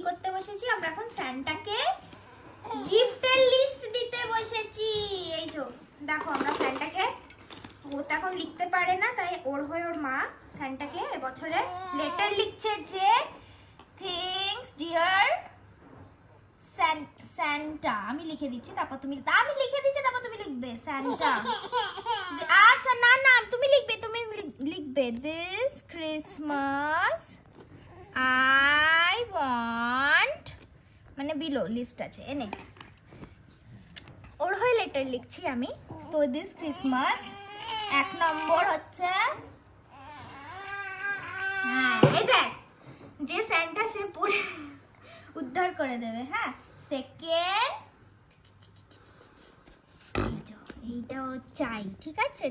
করতে বসেছি আমরা এখন স্যান্টাকে গিফটের লিস্ট দিতে বসেছি। এই যে দেখো আমরা স্যান্টাকে, ও তো এখন লিখতে পারে না, তাই ওর হয়ে ওর মা স্যান্টাকে এবছরে লেটার লিখছে যে থ্যাঙ্কস ডিয়ার স্যান্টা। আমি লিখে দিচ্ছি, তারপর তুমি, আমি লিখে দিচ্ছি তারপর তুমি লিখবে স্যান্টা। আচ্ছা না না তুমি লিখবে, তুমি লিখবে দিস ক্রিসমাস আই ওয়ান্ট, মানে বিলো লিস্ট আছে এনে, ওর হয়ে লেটার লিখছি আমি। তো দিস ক্রিসমাস 1 নম্বর হচ্ছে, হ্যাঁ এই দেখ যে স্যান্টা সে পুরো উদ্ধার করে দেবে। হ্যাঁ সেকেন্ড এইটাও চাই, ঠিক আছে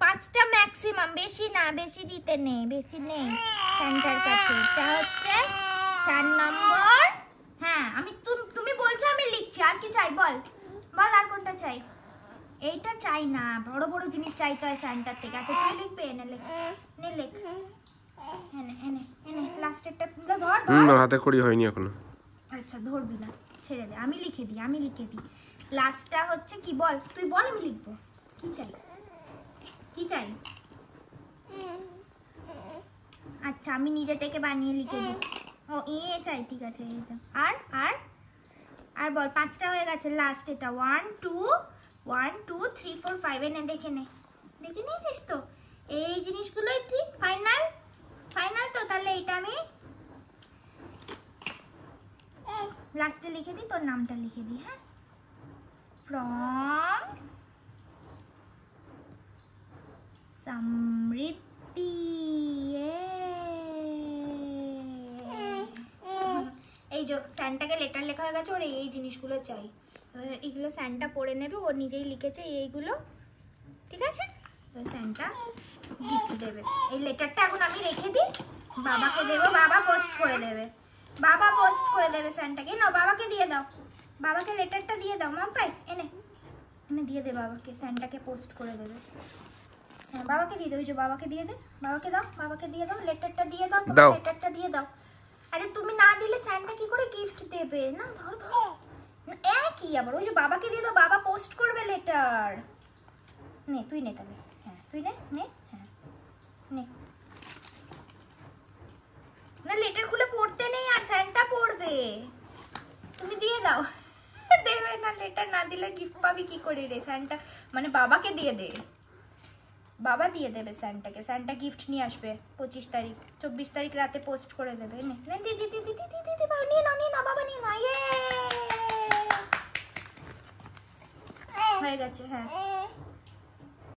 5টা ম্যাক্সিমাম, বেশি না, বেশি দিতে নেই, বেশি নেই স্যান্টার কাছে। এটা হচ্ছে 4 নম্বর। হ্যাঁ আমি তুমি বলছো আমি লিখছি, আর কি চাই বল বল, আর কোনটা চাই? এইটা চাই না, বড় বড় জিনিস চাইতে হয় স্যান্টার থেকে। আচ্ছা তুই লিখবে, এনে লেখ, নে লেখ, এনে এনে এনে লাস্টেরটা তুলে ধর। না হাতে খড়ি হয়নি এখনো। আচ্ছা ধরবি না, ছেড়ে দে, আমি লিখে দিই, আমি লিখে দিই। লাস্টটা হচ্ছে কি বল, তুই বল আমি লিখবো। কি চাই, কি চাই? আচ্ছা আমি নিজে থেকে বানিয়ে লিখে দিই। ও এ চাই, ঠিক আছে এইটা। আর আর আর বল, 5টা হয়ে গেছে, লাস্ট এটা 1 2 1 2 3 4 5 এনে দেখে নে, দেখে নিয়েছিস তো? এই জিনিসগুলোই ঠিক ফাইনাল, ফাইনাল তো। তাহলে এটা আমি লাস্টে লিখে দিই, তোর নামটা লিখে দিই। হ্যাঁ ফ্রম সমৃদ্ধি। এই যে স্যান্টাকে লেটার লেখা হয়ে গেছে, ওর এই জিনিসগুলো চাই। এইগুলো স্যান্টা পড়ে নেবে, ও নিজেই লিখেছে এইগুলো, ঠিক আছে? স্যান্টা গিফট দেবে। এই লেটারটা এখন আমি রেখে দিই, বাবাকে দেবো, বাবা পোস্ট করে দেবে, বাবা পোস্ট করে দেবে স্যান্টাকে। নাও বাবাকে দিয়ে দাও, বাবাকে লেটারটা দিয়ে দাও। মাম পাই এনে এনে দিয়ে দে বাবাকে, স্যান্টাকে পোস্ট করে দেবে। হ্যাঁ বাবাকে দিয়ে দে, ওই যে বাবাকে দিয়ে দে, বাবাকে দাও, বাবাকে দিয়ে দাও, লেটারটা দিয়ে দাও, লেটারটা দিয়ে দাও। আরে তুমি না দিলে স্যান্টা কি করে গিফট দেবে? না ধর ধর, কি আবার, ওই যে বাবাকে দিয়ে দাও, বাবা পোস্ট করবে লেটার। নে তুই নে তাহলে, হ্যাঁ তুই নে নে, হ্যাঁ নে। না লেটার খুলে পড়তে নেই, আর স্যান্টা পড়বে, তুমি দিয়ে দাও। দেবে না, লেটার না দিলে গিফট পাবি কি করে রে? স্যান্টা মানে বাবাকে দিয়ে দে, বাবা দিয়ে দেবে স্যান্টাকে, স্যান্টা গিফট নিয়ে আসবে 25 তারিখ, 24 তারিখ রাতে পোস্ট করে দেবে। নে নে দিদি দিদি দিদি দিদি, বাবা নিয়ে নাও, নিয়ে নাও বাবা, নিয়ে নাও। ইয়ে হয়ে গেছে, হ্যাঁ।